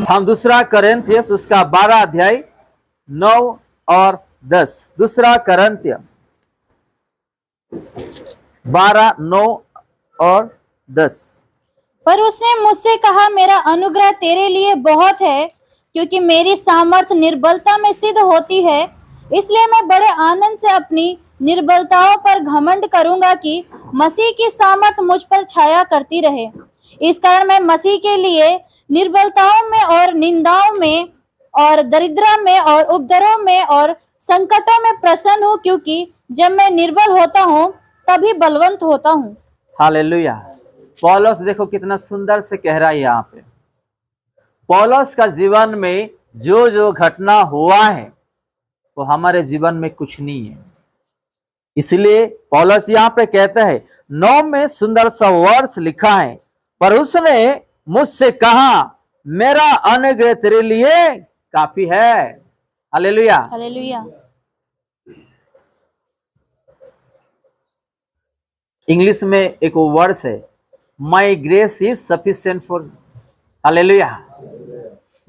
हम दूसरा कोरिन्थियस उसका 12 अध्याय 9 और 10। दूसरा कोरिन्थियस 12, 9 और 10। पर उसने मुझसे कहा, मेरा अनुग्रह तेरे लिए बहुत है, क्योंकि मेरी सामर्थ निर्बलता में सिद्ध होती है। इसलिए मैं बड़े आनंद से अपनी निर्बलताओं पर घमंड करूंगा कि मसीह की सामर्थ मुझ पर छाया करती रहे। इस कारण मैं मसीह के लिए निर्बलताओं में और निंदाओं में और दरिद्रता में और उपद्रवों में और संकटों में प्रसन्न हूँ, क्योंकि जब मैं निर्बल होता हूँ तभी बलवंत होता हूँ। हालेलुया। पौलुस देखो कितना सुंदर से कह रहा है यहाँ पे। पौलुस का जीवन में जो जो घटना हुआ है वो हमारे जीवन में कुछ नहीं है। इसलिए पौलुस यहाँ पे कहता है, 9 में सुंदर सा वर्ष लिखा है, पर उसने मुझसे कहा, मेरा अनुग्रह तेरे लिए काफी है। हालेलुया। हालेलुया। इंग्लिश में एक वर्ड्स है, माई grace is sufficient for. Hallelujah.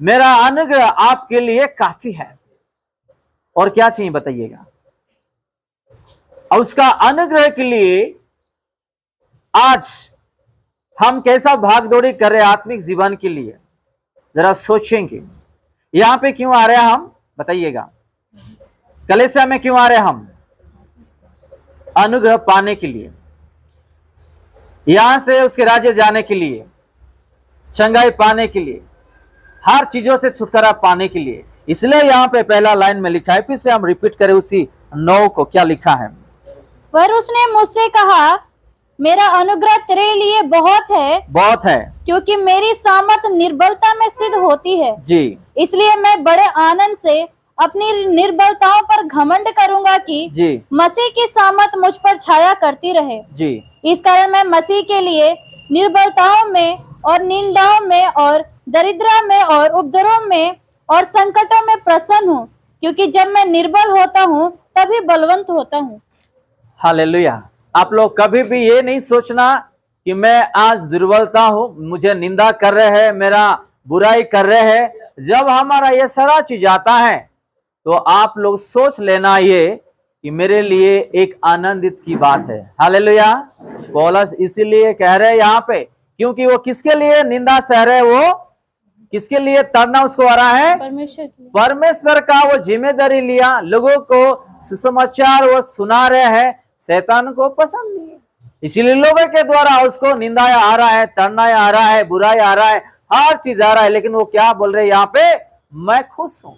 मेरा अनुग्रह आपके लिए काफी है। और क्या चाहिए बताइएगा। और उसका अनुग्रह के लिए आज हम कैसा भाग दौड़ी कर रहे हैं आत्मिक जीवन के लिए, जरा सोचेंगे। यहां पे क्यों आ रहे हैं हम बताइएगा। कलीसिया में क्यों आ रहे हैं हम? अनुग्रह पाने के लिए, यहां से उसके राज्य जाने के लिए, चंगाई पाने के लिए, हर चीजों से छुटकारा पाने के लिए। इसलिए यहां पे पहला लाइन में लिखा है, फिर से हम रिपीट करें उसी 9 को। क्या लिखा है? पर उसने मुझसे कहा, मेरा अनुग्रह तेरे लिए बहुत है, बहुत है, क्योंकि मेरी सामर्थ निर्बलता में सिद्ध होती है जी। इसलिए मैं बड़े आनंद से अपनी निर्बलताओं पर घमंड करूंगा कि जी मसीह की सामर्थ मुझ पर छाया करती रहे। जी। इस कारण मैं मसीह के लिए निर्बलताओं में और निंदाओं में और दरिद्रता में और उपद्रवों में और संकटों में प्रसन्न हूँ, क्योंकि जब मैं निर्बल होता हूँ तभी बलवंत होता हूँ। हालेलुया। आप लोग कभी भी ये नहीं सोचना कि मैं आज दुर्बलता हूं, मुझे निंदा कर रहे हैं, मेरा बुराई कर रहे हैं। जब हमारा ये सारा चीज आता है तो आप लोग सोच लेना ये कि मेरे लिए एक आनंदित की बात है। हालेलुया। पौलुस इसीलिए कह रहे हैं यहाँ पे, क्योंकि वो किसके लिए निंदा सह रहे, वो किसके लिए तरना उसको आ रहा है? परमेश्वर का वो जिम्मेदारी लिया, लोगों को सुसमाचार वो सुना रहे हैं। शैतान को पसंद नहीं है, इसीलिए लोगों के द्वारा उसको निंदाया आ रहा है, तरनाया आ रहा है, बुराई आ रहा है, हर चीज आ रहा है। लेकिन वो क्या बोल रहे हैं यहाँ पे? मैं खुश हूं,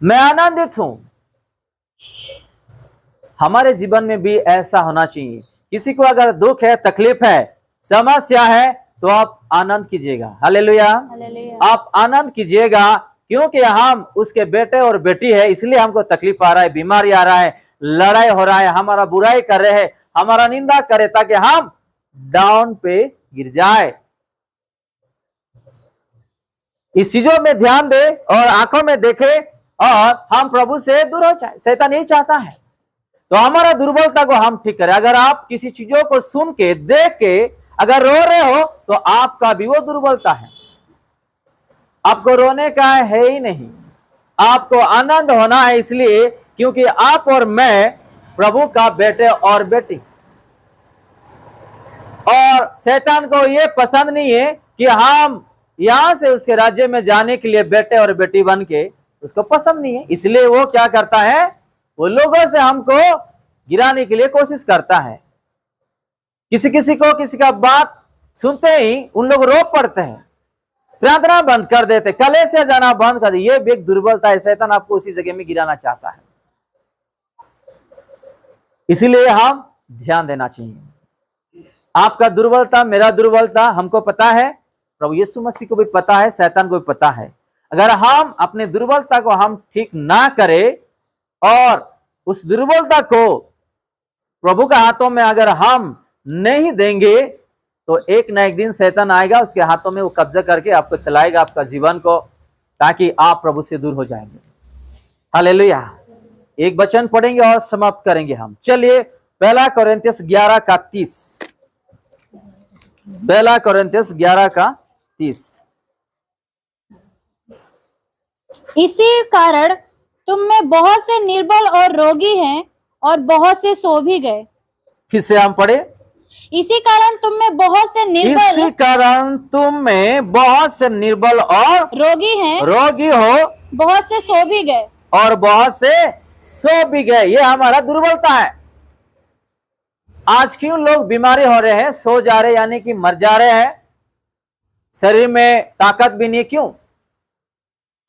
मैं आनंदित हूं। हमारे जीवन में भी ऐसा होना चाहिए। किसी को अगर दुख है, तकलीफ है, समस्या है, तो आप आनंद कीजिएगा। हालेलुया। आप आनंद कीजिएगा, क्योंकि हम उसके बेटे और बेटी है। इसलिए हमको तकलीफ आ रहा है, बीमारी आ रहा है, लड़ाई हो रहा है, हमारा बुराई कर रहे हैं, हमारा निंदा करे, ताकि हम डाउन पे गिर जाए। इस चीजों में ध्यान दे और आंखों में देखे और हम प्रभु से दूर हो जाए। शैतान यही चाहता है, तो हमारा दुर्बलता को हम ठीक करें। अगर आप किसी चीजों को सुन के, देख के अगर रो रहे हो, तो आपका भी वो दुर्बलता है। आपको रोने का है ही नहीं, आपको आनंद होना है। इसलिए क्योंकि आप और मैं प्रभु का बेटे और बेटी, और शैतान को ये पसंद नहीं है कि हम यहां से उसके राज्य में जाने के लिए बेटे और बेटी बन के, उसको पसंद नहीं है। इसलिए वो क्या करता है? वो लोगों से हमको गिराने के लिए कोशिश करता है। किसी किसी को किसी का बात सुनते ही उन लोग रो पड़ते हैं, प्रार्थना बंद कर देते, कलीसिया जाना बंद कर दे। ये भी एक दुर्बलता है। शैतान आपको उसी जगह में गिराना चाहता है। इसीलिए हम ध्यान देना चाहिए। आपका दुर्बलता, मेरा दुर्बलता हमको पता है, प्रभु यीशु मसीह को भी पता है, शैतान को भी पता है। अगर हम अपने दुर्बलता को हम ठीक ना करें और उस दुर्बलता को प्रभु के हाथों में अगर हम नहीं देंगे, तो एक ना एक दिन शैतान आएगा, उसके हाथों में वो कब्जा करके आपको चलाएगा, आपका जीवन को, ताकि आप प्रभु से दूर हो जाएंगे। हालेलुया। एक वचन पढ़ेंगे और समाप्त करेंगे हम। चलिए, 1 कोरिन्थियस 11 का 30। 1 कोरिन्थियस 11 का 30। इसी कारण तुम में बहुत से निर्बल और रोगी हैं और बहुत से सो भी गए। फिर से हम पढ़े, इसी कारण तुम में बहुत से निर्बल इसी कारण तुम में बहुत से निर्बल और रोगी हैं, रोगी हो बहुत से सो भी गए। और बहुत से सो भी गए। ये हमारा दुर्बलता है। आज क्यों लोग बीमारी हो रहे हैं, सो जा रहे, यानी कि मर जा रहे हैं, शरीर में ताकत भी नहीं। क्यों?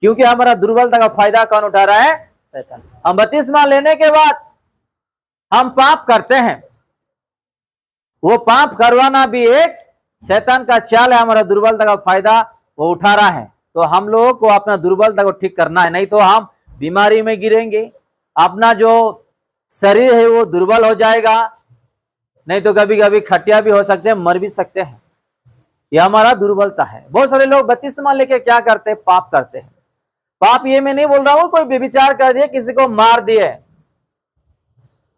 क्योंकि हमारा दुर्बलता का फायदा कौन उठा रहा है? शैतान। हम बपतिस्मा लेने के बाद हम पाप करते हैं, वो पाप करवाना भी एक शैतान का चाल है। हमारा दुर्बलता का फायदा वो उठा रहा है। तो हम लोगों को अपना दुर्बलता को ठीक करना है, नहीं तो हम बीमारी में गिरेंगे, अपना जो शरीर है वो दुर्बल हो जाएगा, नहीं तो कभी कभी खटिया भी हो सकते हैं, मर भी सकते हैं। ये हमारा दुर्बलता है। बहुत सारे लोग बपतिस्मा लेके क्या करते हैं? पाप करते हैं। पाप ये मैं नहीं बोल रहा हूं कोई व्यभिचार कर दिए, किसी को मार दिए,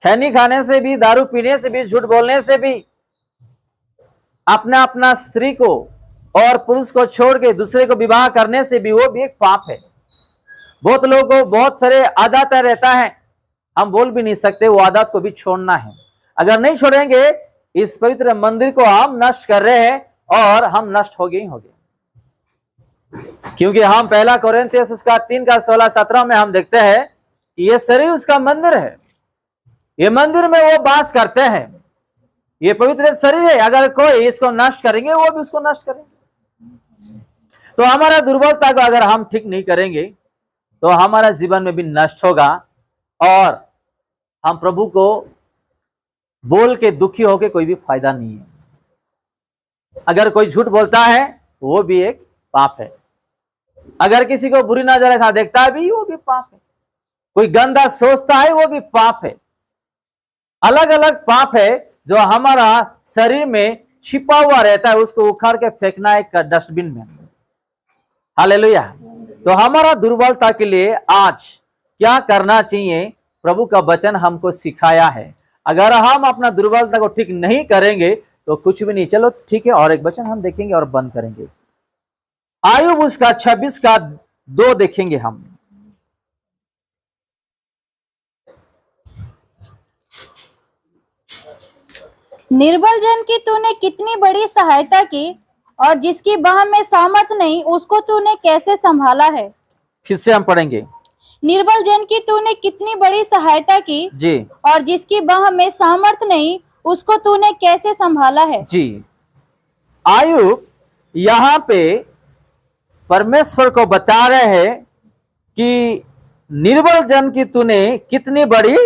खैनी खाने से भी, दारू पीने से भी, झूठ बोलने से भी, अपना स्त्री को और पुरुष को छोड़ के दूसरे को विवाह करने से भी, वो भी एक पाप है। बहुत लोगों को बहुत सारे आदत रहता है, हम बोल भी नहीं सकते, वो आदत को भी छोड़ना है। अगर नहीं छोड़ेंगे, इस पवित्र मंदिर को हम नष्ट कर रहे हैं और हम नष्ट हो गए ही हो गए। क्योंकि हम पहला कोरिन्थियस उसका 3 का 16-17 में हम देखते हैं कि ये शरीर उसका मंदिर है, ये मंदिर में वो वास करते हैं, ये पवित्र शरीर है। अगर कोई इसको नष्ट करेंगे, वो भी उसको नष्ट करेंगे। तो हमारा दुर्बलता को अगर हम ठीक नहीं करेंगे तो हमारा जीवन में भी नष्ट होगा और हम प्रभु को बोल के दुखी होके कोई भी फायदा नहीं है। अगर कोई झूठ बोलता है वो भी एक पाप है, अगर किसी को बुरी नजर से देखता है भी वो भी पाप है, कोई गंदा सोचता है वो भी पाप है। अलग अलग पाप है जो हमारा शरीर में छिपा हुआ रहता है, उसको उखाड़ के फेंकना एक डस्टबिन में। हालेलुया। तो हमारा दुर्बलता के लिए आज क्या करना चाहिए? प्रभु का वचन हमको सिखाया है। अगर हम अपना दुर्बलता को ठीक नहीं करेंगे तो कुछ भी नहीं। चलो ठीक है, और एक वचन हम देखेंगे और बंद करेंगे। आयुब उसका 26 का 2 देखेंगे हम। निर्बल जन की तूने कितनी बड़ी सहायता की, और जिसकी बाह में सामर्थ नहीं उसको तूने कैसे संभाला है। फिर से हम पढ़ेंगे। निर्बल जन की तूने कितनी बड़ी सहायता की जी, और जिसकी बाह में सामर्थ नहीं उसको तूने कैसे संभाला है। जी। आयुब यहां पे परमेश्वर को बता रहे हैं कि निर्बल जन की तूने कितनी बड़ी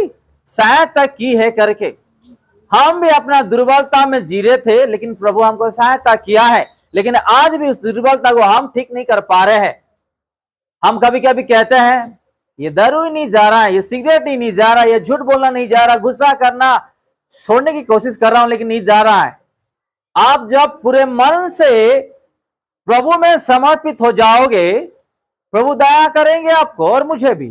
सहायता की है करके। हम भी अपना दुर्बलता में जी रहे थे, लेकिन प्रभु हमको सहायता किया है। लेकिन आज भी उस दुर्बलता को हम ठीक नहीं कर पा रहे हैं। हम कभी कभी कहते हैं ये दारू ही नहीं जा रहा है, ये सिगरेट ही नहीं जा रहा, ये झूठ बोलना नहीं जा रहा, गुस्सा करना छोड़ने की कोशिश कर रहा हूं लेकिन नहीं जा रहा है। आप जब पूरे मन से प्रभु में समर्पित हो जाओगे, प्रभु दया करेंगे आपको और मुझे भी।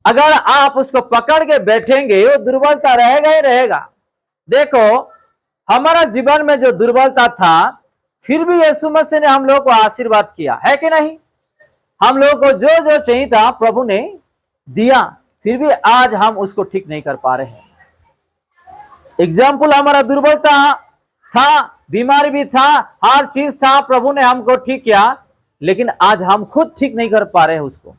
अगर आप उसको पकड़ के बैठेंगे, वो दुर्बलता रहेगा ही रहेगा। देखो, हमारा जीवन में जो दुर्बलता था, फिर भी यीशु मसीह ने हम लोगों को आशीर्वाद किया है कि नहीं? हम लोगों को जो जो चाहिए था प्रभु ने दिया, फिर भी आज हम उसको ठीक नहीं कर पा रहे हैं। एग्जाम्पल, हमारा दुर्बलता था, बीमारी भी था, हर चीज था, प्रभु ने हमको ठीक किया, लेकिन आज हम खुद ठीक नहीं कर पा रहे हैं उसको।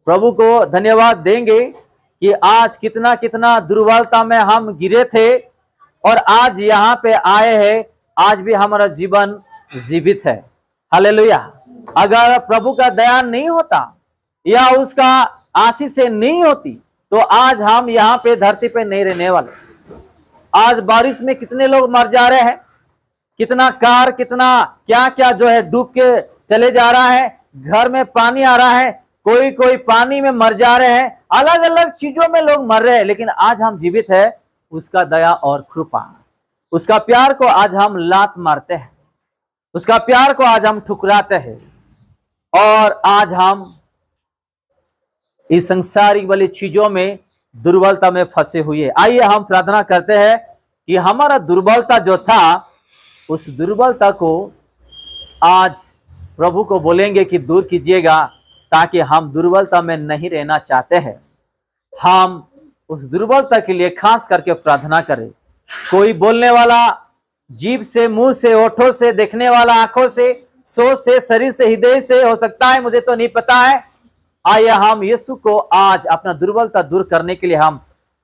प्रभु को धन्यवाद देंगे कि आज कितना कितना दुर्बलता में हम गिरे थे और आज यहाँ पे आए हैं। आज भी हमारा जीवन जीवित है। हालेलुया। अगर प्रभु का दया नहीं होता या उसका आशीष से नहीं होती तो आज हम यहाँ पे धरती पे नहीं रहने वाले। आज बारिश में कितने लोग मर जा रहे हैं, कितना कार, कितना क्या क्या जो है डूब के चले जा रहा है, घर में पानी आ रहा है, कोई कोई पानी में मर जा रहे हैं, अलग अलग चीजों में लोग मर रहे हैं, लेकिन आज हम जीवित है। उसका दया और कृपा, उसका प्यार को आज हम लात मारते हैं, उसका प्यार को आज हम ठुकराते हैं और आज हम इस संसारिक वाली चीजों में दुर्बलता में फंसे हुए। आइए हम प्रार्थना करते हैं कि हमारा दुर्बलता जो था, उस दुर्बलता को आज प्रभु को बोलेंगे कि दूर कीजिएगा ताकि हम दुर्बलता में नहीं रहना चाहते हैं। हम उस दुर्बलता के लिए खास करके प्रार्थना करें। कोई बोलने वाला जीभ से, मुंह से, होठों से, देखने वाला आंखों से, सोच से, शरीर से, हृदय से हो सकता है, मुझे तो नहीं पता है। आइए हम यीशु को आज अपना दुर्बलता दूर करने के लिए हम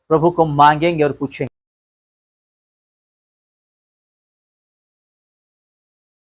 प्रभु को मांगेंगे और पूछेंगे।